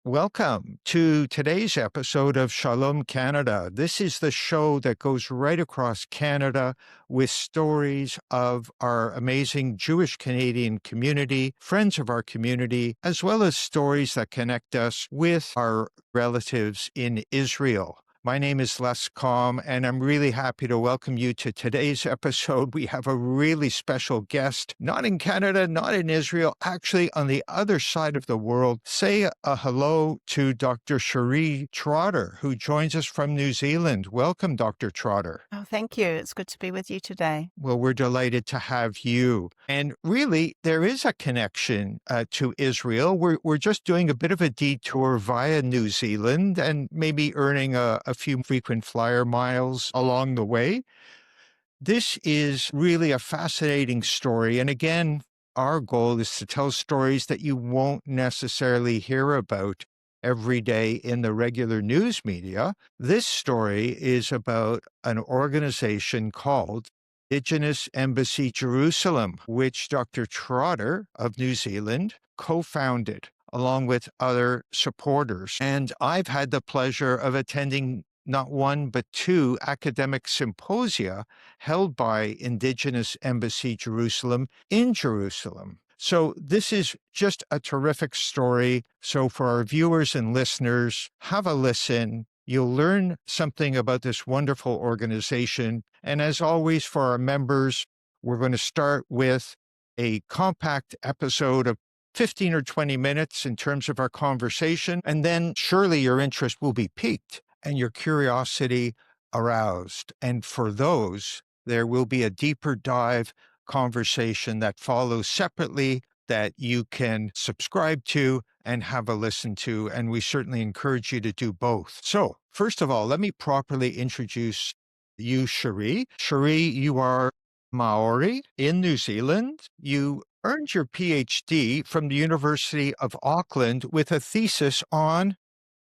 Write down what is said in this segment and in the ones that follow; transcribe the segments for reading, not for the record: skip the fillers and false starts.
Welcome to today's episode of Shalom Canada. This is the show that goes right across Canada with stories of our amazing Jewish Canadian community, friends of our community, as well as stories that connect us with our relatives in Israel. My name is Les Calm, and I'm really happy to welcome you to today's episode. We have a really special guest, not in Canada, not in Israel, actually on the other side of the world. Say a hello to Dr. Sheree Trotter, who joins us from New Zealand. Welcome, Dr. Trotter. Oh, thank you. It's good to be with you today. Well, we're delighted to have you. And really, there is a connection to Israel. We're just doing a bit of a detour via New Zealand and maybe earning a few frequent flyer miles along the way. This is really a fascinating story. And again, our goal is to tell stories that you won't necessarily hear about every day in the regular news media. This story is about an organization called Indigenous Embassy Jerusalem, which Dr. Trotter of New Zealand co-founded along with other supporters. And I've had the pleasure of attending not one, but two academic symposia held by Indigenous Embassy Jerusalem in Jerusalem. So this is just a terrific story. So for our viewers and listeners, have a listen. You'll learn something about this wonderful organization. And as always, for our members, we're going to start with a compact episode of 15 or 20 minutes in terms of our conversation. And then surely your interest will be piqued and your curiosity aroused. And for those, there will be a deeper dive conversation that follows separately that you can subscribe to and have a listen to. And we certainly encourage you to do both. So first of all, let me properly introduce you, Sheree. Sheree, you are Maori in New Zealand. You earned your PhD from the University of Auckland with a thesis on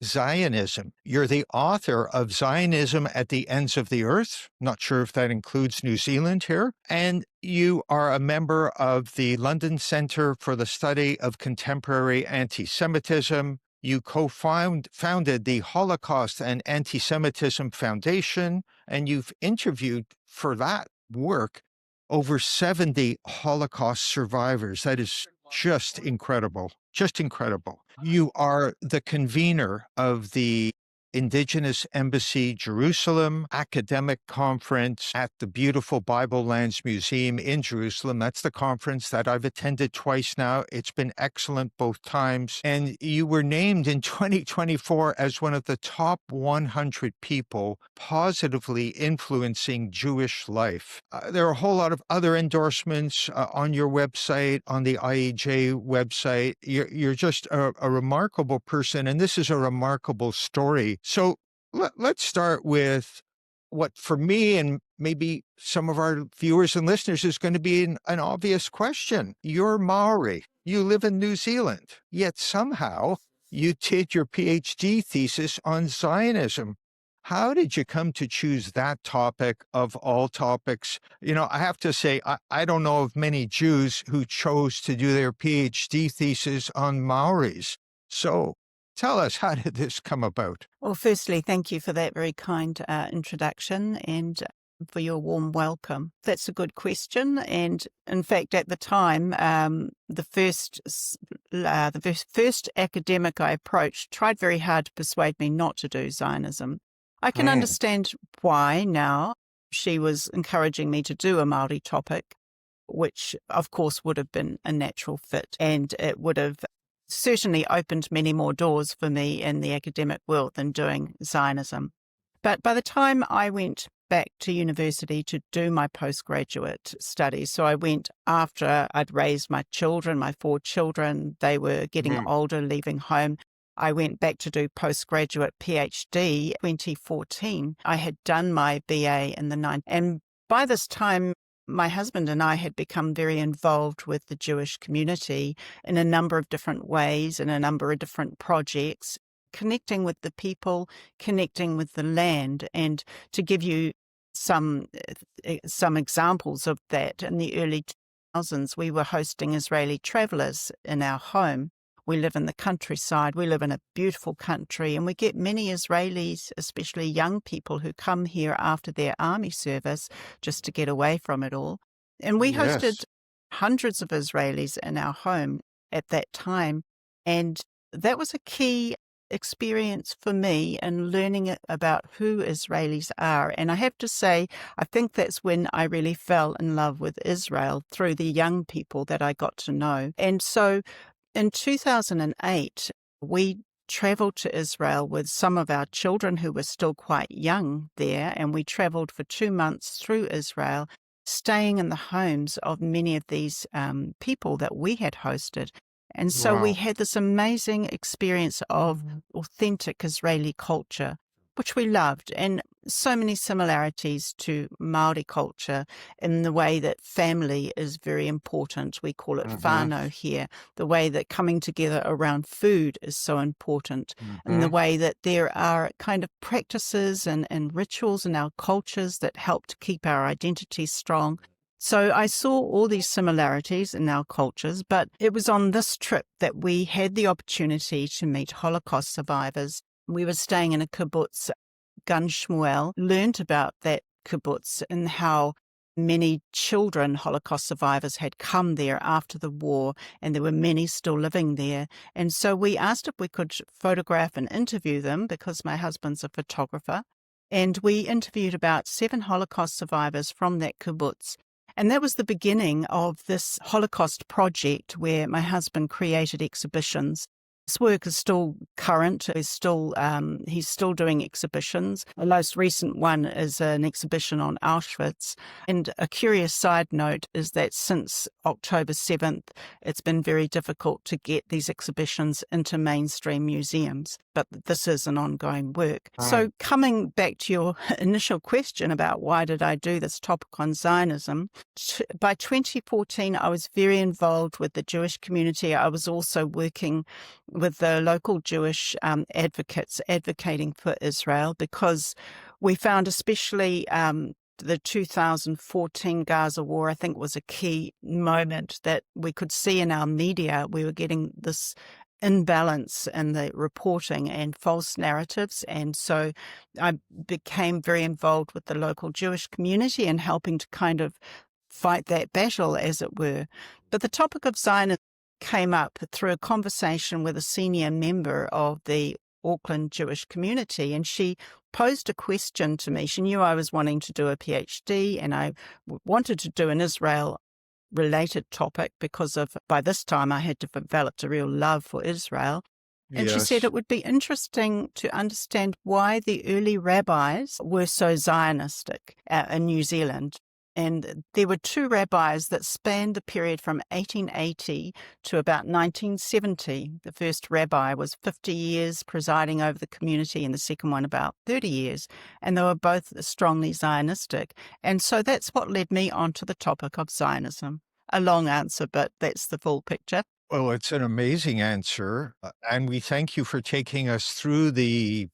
Zionism. You're the author of Zionism at the Ends of the Earth. Not sure if that includes New Zealand here. And you are a member of the London Centre for the Study of Contemporary Anti-Semitism. You co-founded the Holocaust and Anti-Semitism Foundation, and you've interviewed for that work over 70 Holocaust survivors. That is just incredible. Just incredible. You are the convener of the Indigenous Embassy Jerusalem Academic Conference at the beautiful Bible Lands Museum in Jerusalem. That's the conference that I've attended twice now. It's been excellent both times. And you were named in 2024 as one of the top 100 people positively influencing Jewish life. There are a whole lot of other endorsements on your website, on the IEJ website. You're just a remarkable person, and this is a remarkable story. So let's start with what, for me and maybe some of our viewers and listeners, is going to be an obvious question. You're Maori. You live in New Zealand, yet somehow you did your PhD thesis on Zionism. How did you come to choose that topic of all topics? You know, I have to say, I don't know of many Jews who chose to do their PhD thesis on Maoris. So tell us, how did this come about? Well, firstly, thank you for that very kind introduction and for your warm welcome. That's a good question. And in fact, at the time, the first academic I approached tried very hard to persuade me not to do Zionism. I can understand why now. She was encouraging me to do a Māori topic, which of course would have been a natural fit, and it would have certainly opened many more doors for me in the academic world than doing Zionism. But by the time I went back to university to do my postgraduate studies, so I went after I'd raised my children, my 4 children, they were getting older, leaving home. I went back to do postgraduate PhD 2014. I had done my BA in the 90s. And by this time, my husband and I had become very involved with the Jewish community in a number of different ways, in a number of different projects, connecting with the people, connecting with the land. And to give you some examples of that, in the early 2000s, we were hosting Israeli travelers in our home, we live in the countryside. We live in a beautiful country, and we get many Israelis, especially young people, who come here after their army service just to get away from it all. And we hosted Yes. hundreds of Israelis in our home at that time. And that was a key experience for me in learning about who Israelis are. And I have to say, I think that's when I really fell in love with Israel, through the young people that I got to know. And so in 2008, we traveled to Israel with some of our children who were still quite young there, and we traveled for 2 months through Israel, staying in the homes of many of these people that we had hosted. And so we Wow. had this amazing experience of authentic Israeli culture, which we loved, and so many similarities to Maori culture in the way that family is very important. We call it Mm-hmm. whānau here. The way that coming together around food is so important, and the Mm-hmm. way that there are kind of practices and rituals in our cultures that help to keep our identity strong. So I saw all these similarities in our cultures, but it was on this trip that we had the opportunity to meet Holocaust survivors. We were staying in a kibbutz, Gun Shmuel, learned about that kibbutz and how many children, Holocaust survivors, had come there after the war, and there were many still living there. And so we asked if we could photograph and interview them, because my husband's a photographer. And we interviewed about 7 Holocaust survivors from that kibbutz. And that was the beginning of this Holocaust project where my husband created exhibitions. His work is still current. He's still doing exhibitions. The most recent one is an exhibition on Auschwitz. And a curious side note is that since October 7th, it's been very difficult to get these exhibitions into mainstream museums. But this is an ongoing work. So coming back to your initial question about why did I do this topic on Zionism, by 2014, I was very involved with the Jewish community. I was also working with the local Jewish advocates advocating for Israel, because we found especially the 2014 Gaza war, I think, was a key moment that we could see in our media. We were getting this imbalance in the reporting and false narratives. And so I became very involved with the local Jewish community and helping to kind of fight that battle, as it were. But the topic of Zionism came up through a conversation with a senior member of the Auckland Jewish community, and she posed a question to me. She knew I was wanting to do a PhD, and I wanted to do an Israel-related topic because by this time I had developed a real love for Israel. And she said Yes. it would be interesting to understand why the early rabbis were so Zionistic in New Zealand. And there were 2 rabbis that spanned the period from 1880 to about 1970. The first rabbi was 50 years presiding over the community, and the second one about 30 years. And they were both strongly Zionistic. And so that's what led me onto the topic of Zionism. A long answer, but that's the full picture. Well, it's an amazing answer, and we thank you for taking us through the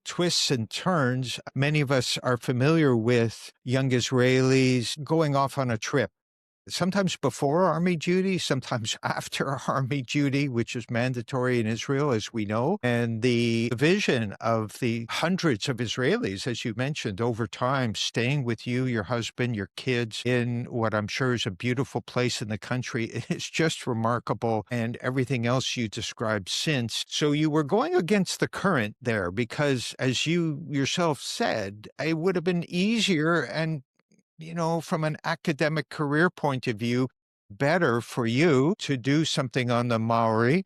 twists and turns. Many of us are familiar with young Israelis going off on a trip, sometimes before Army duty, sometimes after Army duty, which is mandatory in Israel, as we know. And the vision of the hundreds of Israelis, as you mentioned, over time, staying with you, your husband, your kids, in what I'm sure is a beautiful place in the country, is just remarkable, and everything else you described since. So you were going against the current there because, as you yourself said, it would have been easier and, from an academic career point of view, better for you to do something on the Maori,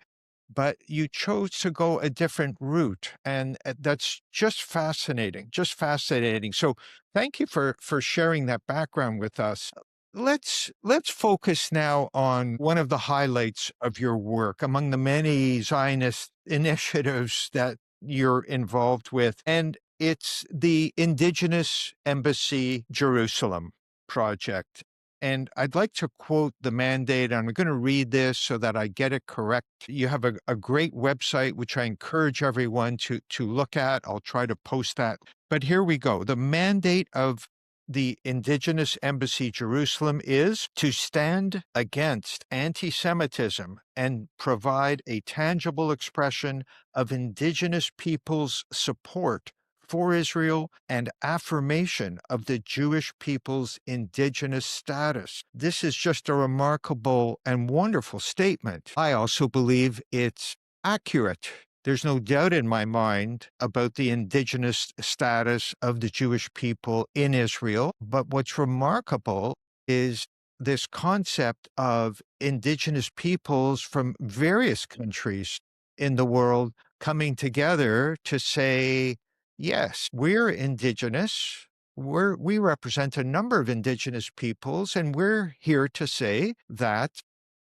but you chose to go a different route. And that's just fascinating, just fascinating. So thank you for sharing that background with us. Let's focus now on one of the highlights of your work among the many Zionist initiatives that you're involved with. And it's the Indigenous Embassy Jerusalem project. And I'd like to quote the mandate. I'm going to read this so that I get it correct. You have a great website, which I encourage everyone to look at. I'll try to post that. But here we go. The mandate of the Indigenous Embassy Jerusalem is to stand against anti-Semitism and provide a tangible expression of Indigenous peoples' support for Israel and affirmation of the Jewish people's indigenous status. This is just a remarkable and wonderful statement. I also believe it's accurate. There's no doubt in my mind about the indigenous status of the Jewish people in Israel. But what's remarkable is this concept of indigenous peoples from various countries in the world coming together to say, yes, we're indigenous. We represent a number of indigenous peoples, and we're here to say that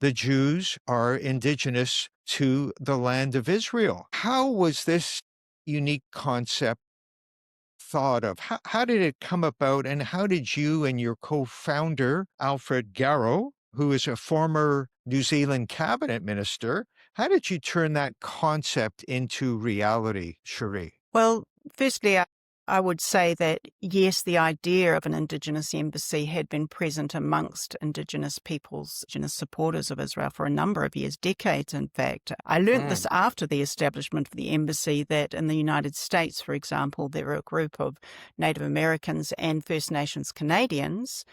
the Jews are indigenous to the land of Israel. How was this unique concept thought of? How did it come about, and how did you and your co-founder, Alfred Garrow, who is a former New Zealand cabinet minister, how did you turn that concept into reality, Sheree? Well, firstly, I would say that, yes, the idea of an Indigenous embassy had been present amongst Indigenous peoples, Indigenous supporters of Israel for a number of years, decades, in fact. I learnt this after the establishment of the embassy, that in the United States, for example, there were a group of Native Americans and First Nations Canadians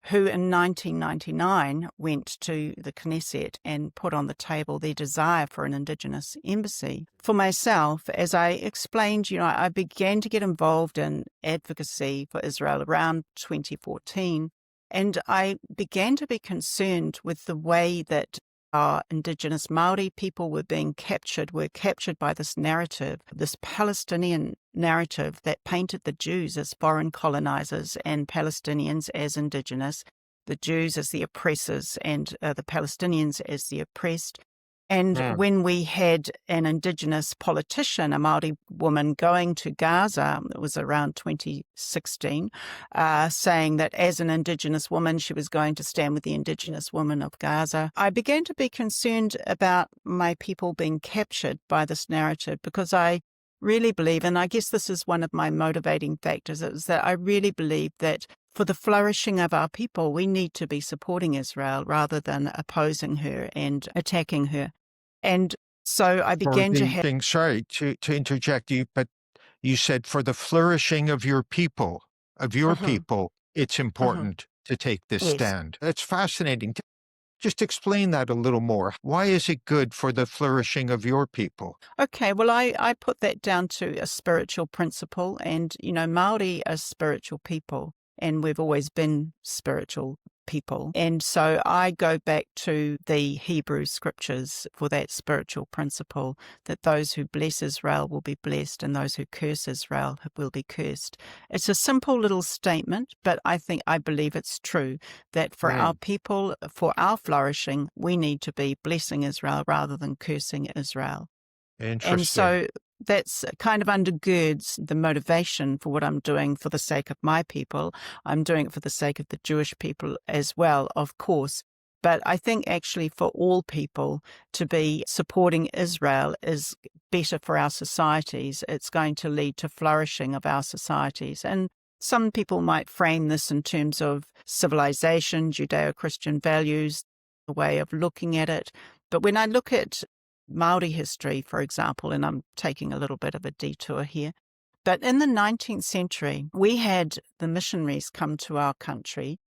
who in 1999 went to the Knesset and put on the table their desire for an Indigenous embassy. For myself, as I explained, I began to get involved in advocacy for Israel around 2014, and I began to be concerned with the way that our Indigenous Maori people were captured by this narrative, this Palestinian narrative that painted the Jews as foreign colonizers and Palestinians as Indigenous, the Jews as the oppressors and the Palestinians as the oppressed. And when we had an Indigenous politician, a Māori woman, going to Gaza, it was around 2016, saying that as an Indigenous woman, she was going to stand with the Indigenous women of Gaza, I began to be concerned about my people being captured by this narrative, because I really believe, and I guess this is one of my motivating factors, is that I really believe that for the flourishing of our people, we need to be supporting Israel rather than opposing her and attacking her. And so I began to have... Sorry to interject you, but you said for the flourishing of your people, it's important to take this stand. That's fascinating. Just explain that a little more. Why is it good for the flourishing of your people? Okay, well, I put that down to a spiritual principle, and, Māori are spiritual people, and we've always been spiritual people. And so I go back to the Hebrew scriptures for that spiritual principle, that those who bless Israel will be blessed and those who curse Israel will be cursed. It's a simple little statement, but I believe it's true, that for our people, for our flourishing, we need to be blessing Israel rather than cursing Israel. Interesting. And so that's kind of undergirds the motivation for what I'm doing for the sake of my people. I'm doing it for the sake of the Jewish people as well, of course. But I think actually for all people to be supporting Israel is better for our societies. It's going to lead to flourishing of our societies. And some people might frame this in terms of civilization, Judeo-Christian values, the way of looking at it. But when I look at Māori history, for example, and I'm taking a little bit of a detour here, but in the 19th century, we had the missionaries come to our country,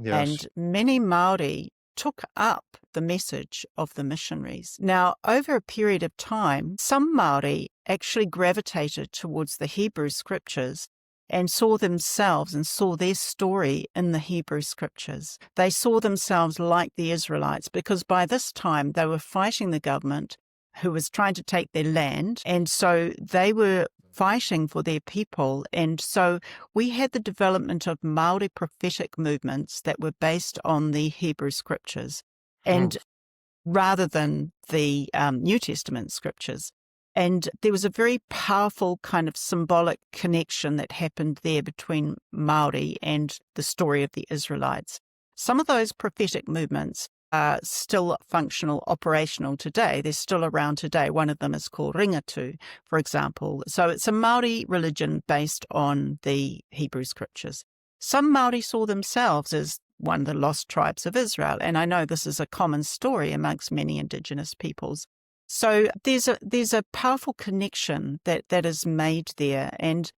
and many Māori took up the message of the missionaries. Now, over a period of time, some Māori actually gravitated towards the Hebrew scriptures and saw themselves and saw their story in the Hebrew scriptures. They saw themselves like the Israelites, because by this time they were fighting the government who was trying to take their land, and so they were fighting for their people. And so we had the development of Māori prophetic movements that were based on the Hebrew scriptures, and rather than the New Testament scriptures. And there was a very powerful kind of symbolic connection that happened there between Māori and the story of the Israelites. Some of those prophetic movements are still functional, operational today. They're still around today. One of them is called Ringatu, for example. So it's a Māori religion based on the Hebrew scriptures. some Māori saw themselves as one of the lost tribes of Israel. And I know this is a common story amongst many Indigenous peoples. So there's a powerful connection that is made there. And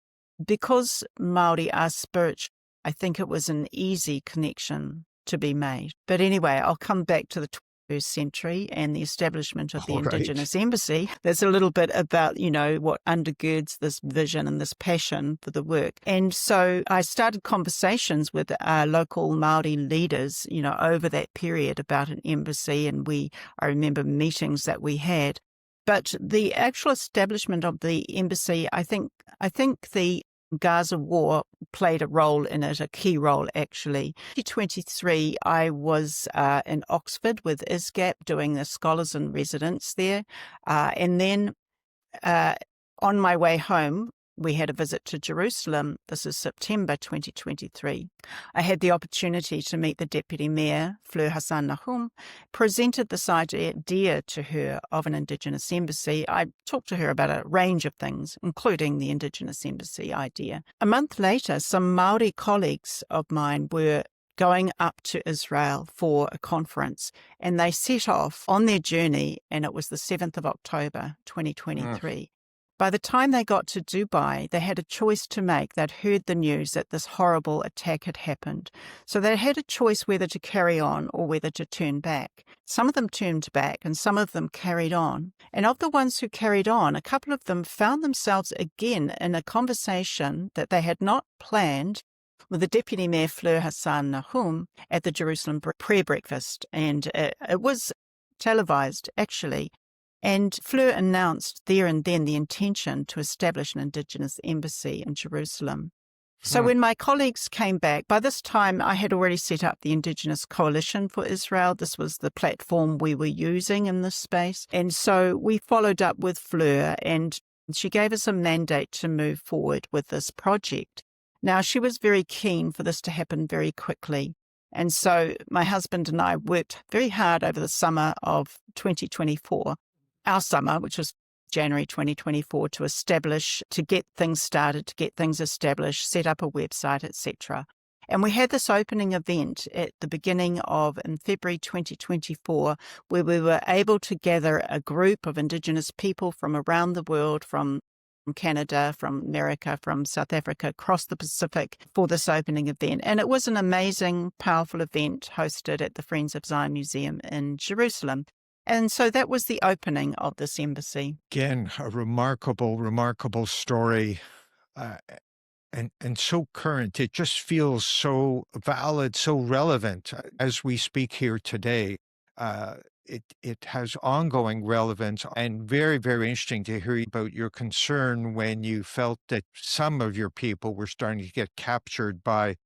because Māori are spiritual, I think it was an easy connection to be made. But anyway, I'll come back to the 21st century and the establishment of the Indigenous Embassy. There's a little bit about, what undergirds this vision and this passion for the work. And so I started conversations with local Māori leaders, over that period about an embassy. And I remember meetings that we had. But the actual establishment of the embassy, I think the Gaza war played a role in it, a key role actually. In 2023, I was in Oxford with ISGAP doing the Scholars in Residence there. And then on my way home, we had a visit to Jerusalem. This is September 2023. I had the opportunity to meet the Deputy Mayor, Fleur Hassan Nahum, presented this idea to her of an Indigenous embassy. I talked to her about a range of things, including the Indigenous embassy idea. A month later, some Māori colleagues of mine were going up to Israel for a conference, and they set off on their journey, and it was the 7th of October, 2023. By the time they got to Dubai, they had a choice to make. They'd heard the news that this horrible attack had happened. So they had a choice whether to carry on or whether to turn back. Some of them turned back and some of them carried on. And of the ones who carried on, a couple of them found themselves again in a conversation that they had not planned with the Deputy Mayor Fleur Hassan Nahum at the Jerusalem prayer breakfast. And it was televised, actually. And Fleur announced there and then the intention to establish an Indigenous embassy in Jerusalem. So when my colleagues came back, by this time I had already set up the Indigenous Coalition for Israel. This was the platform we were using in this space. And so we followed up with Fleur, and she gave us a mandate to move forward with this project. Now, she was very keen for this to happen very quickly. And so my husband and I worked very hard over the summer of 2024. Our summer, which was January 2024, to get things started, to get things established, set up a website, etc. And we had this opening event at the beginning in February 2024, where we were able to gather a group of Indigenous people from around the world, from Canada, from America, from South Africa, across the Pacific for this opening event. And it was an amazing, powerful event hosted at the Friends of Zion Museum in Jerusalem. And so that was the opening of this embassy. Again, a remarkable story, and so current. It just feels so valid, so relevant as we speak here today. It has ongoing relevance, and very, very interesting to hear about your concern when you felt that some of your people were starting to get captured by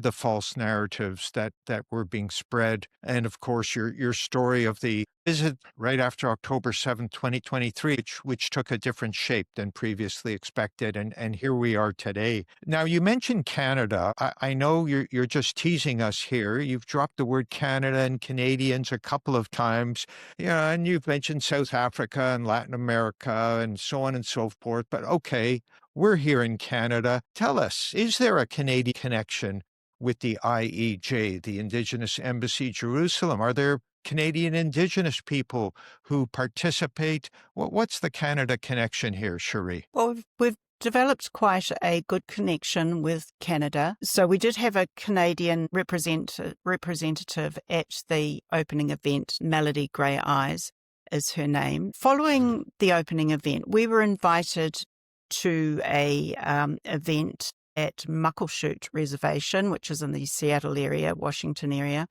the false narratives that were being spread. And of course, your story of the visit right after October 7th, 2023, which took a different shape than previously expected. And here we are today. Now, you mentioned Canada. I know you're just teasing us here. You've dropped the word Canada and Canadians a couple of times, and you've mentioned South Africa and Latin America and so on and so forth. But okay, we're here in Canada. Tell us, is there a Canadian connection with the IEJ, the Indigenous Embassy Jerusalem? Are there Canadian Indigenous people who participate? What's the Canada connection here, Sheree? Well, we've developed quite a good connection with Canada. So we did have a Canadian representative at the opening event. Melody Grey Eyes is her name. Following the opening event, we were invited to a event at Muckleshoot Reservation, which is in the Seattle area, Washington area,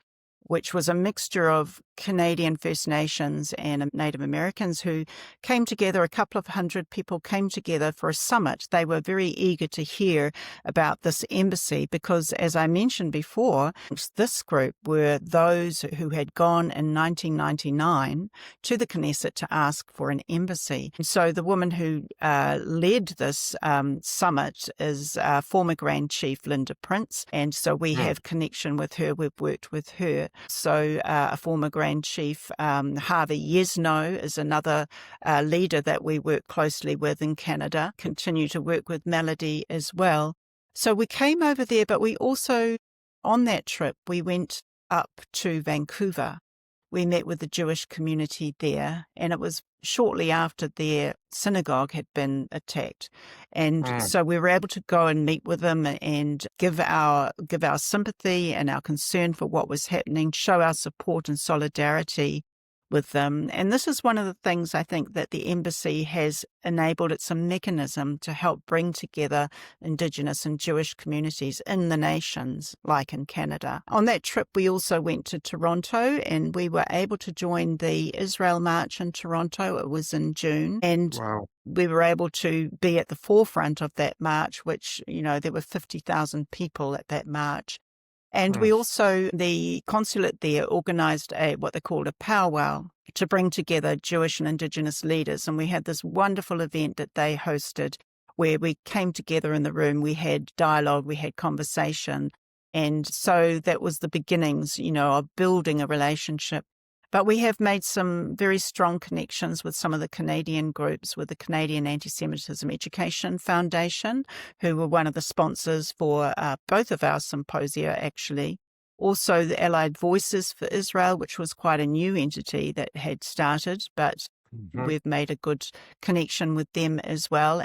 which was a mixture of Canadian First Nations and Native Americans who came together. A couple of hundred people came together for a summit. They were very eager to hear about this embassy because, as I mentioned before, this group were those who had gone in 1999 to the Knesset to ask for an embassy. And so the woman who led this summit is former Grand Chief Linda Prince, and so we have connection with her. We've worked with her. So a former Grand Chief, Harvey Yesno, is another leader that we work closely with in Canada, continue to work with Melody as well. So we came over there, but we also, on that trip, we went up to Vancouver. We met with the Jewish community there, and it was shortly after their synagogue had been attacked. And so we were able to go and meet with them and give our sympathy and our concern for what was happening, show our support and solidarity with them. And this is one of the things I think that the embassy has enabled. It's a mechanism to help bring together Indigenous and Jewish communities in the nations, like in Canada. On that trip, we also went to Toronto, and we were able to join the Israel March in Toronto. It was in June. And Wow. we were able to be at the forefront of that march, which, there were 50,000 people at that march. And we also, the consulate there organised what they called a powwow to bring together Jewish and Indigenous leaders. And we had this wonderful event that they hosted where we came together in the room, we had dialogue, we had conversation. And so that was the beginnings, of building a relationship. But we have made some very strong connections with some of the Canadian groups, with the Canadian Anti-Semitism Education Foundation, who were one of the sponsors for both of our symposia, actually. Also, the Allied Voices for Israel, which was quite a new entity that had started, but we've made a good connection with them as well,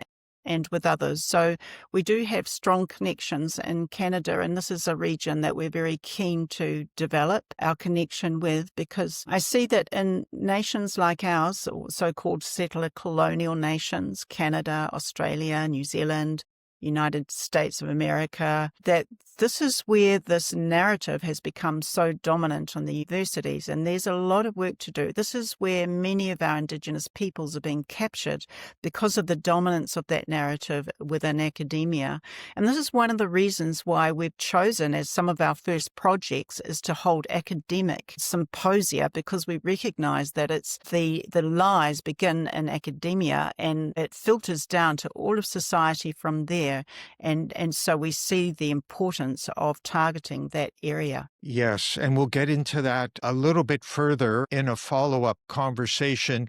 and with others. So we do have strong connections in Canada, and this is a region that we're very keen to develop our connection with, because I see that in nations like ours, or so-called settler colonial nations, Canada, Australia, New Zealand, United States of America, that this is where this narrative has become so dominant on the universities, and there's a lot of work to do. This is where many of our Indigenous peoples are being captured because of the dominance of that narrative within academia. And this is one of the reasons why we've chosen as some of our first projects is to hold academic symposia, because we recognize that it's the lies begin in academia and it filters down to all of society from there. And so we see the importance of targeting that area. Yes, and we'll get into that a little bit further in a follow-up conversation.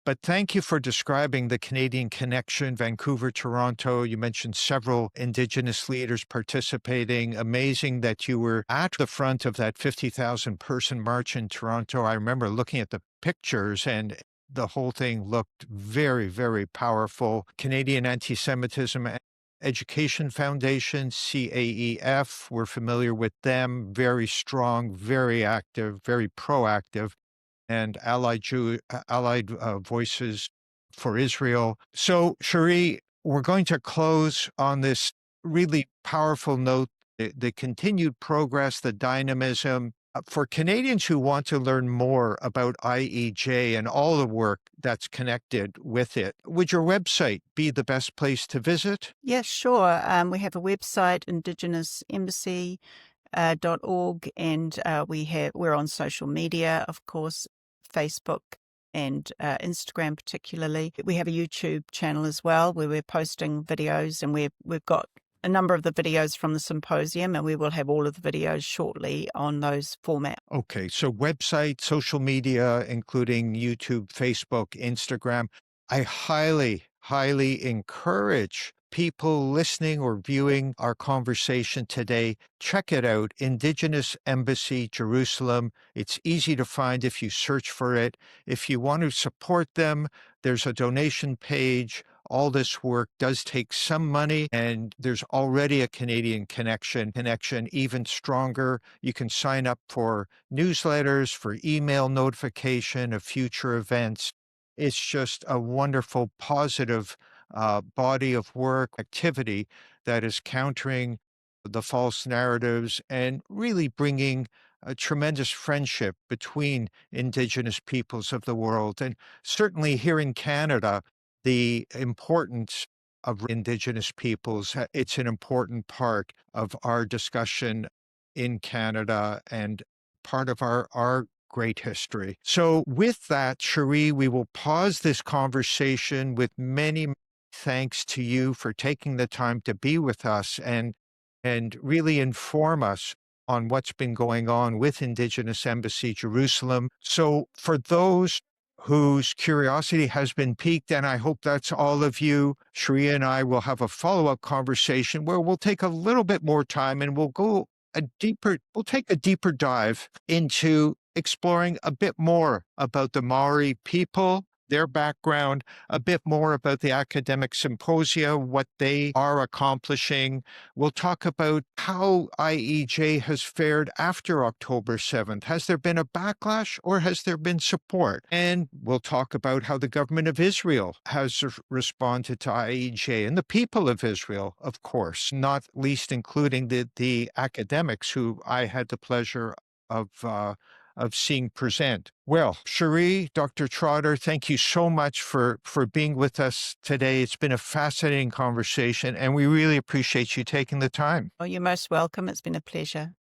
But thank you for describing the Canadian connection, Vancouver, Toronto. You mentioned several Indigenous leaders participating. Amazing that you were at the front of that 50,000 person march in Toronto. I remember looking at the pictures, and the whole thing looked very, very powerful. Canadian Anti-Semitism Education Foundation, CAEF, we're familiar with them, very strong, very active, very proactive, and Allied Voices for Israel. So, Sheree, we're going to close on this really powerful note, the continued progress, the dynamism. For Canadians who want to learn more about IEJ and all the work that's connected with it, would your website be the best place to visit? Yes, sure. We have a website, indigenousembassy.org, and we're on social media, of course, Facebook and Instagram particularly. We have a YouTube channel as well where we're posting videos, and we've got a number of the videos from the symposium, and we will have all of the videos shortly on those formats. Okay, so website, social media, including YouTube, Facebook, Instagram. I highly, highly encourage people listening or viewing our conversation today, check it out, Indigenous Embassy Jerusalem. It's easy to find if you search for it. If you want to support them, there's a donation page. All this work does take some money, and there's already a Canadian connection even stronger. You can sign up for newsletters, for email notification of future events. It's just a wonderful, positive body of work activity that is countering the false narratives and really bringing a tremendous friendship between Indigenous peoples of the world. And certainly here in Canada, the importance of Indigenous peoples, it's an important part of our discussion in Canada and part of our great history. So with that, Sheree, we will pause this conversation with many thanks to you for taking the time to be with us and really inform us on what's been going on with Indigenous Embassy Jerusalem. So for those whose curiosity has been piqued, and I hope that's all of you. Sheree and I will have a follow-up conversation where we'll take a little bit more time and we'll take a deeper dive into exploring a bit more about the Maori people, their background, a bit more about the academic symposia, what they are accomplishing. We'll talk about how IEJ has fared after October 7th. Has there been a backlash or has there been support? And we'll talk about how the government of Israel has responded to IEJ and the people of Israel, of course, not least including the academics who I had the pleasure of seeing present. Well, Sheree, Dr. Trotter, thank you so much for being with us today. It's been a fascinating conversation, and we really appreciate you taking the time. Oh, you're most welcome. It's been a pleasure.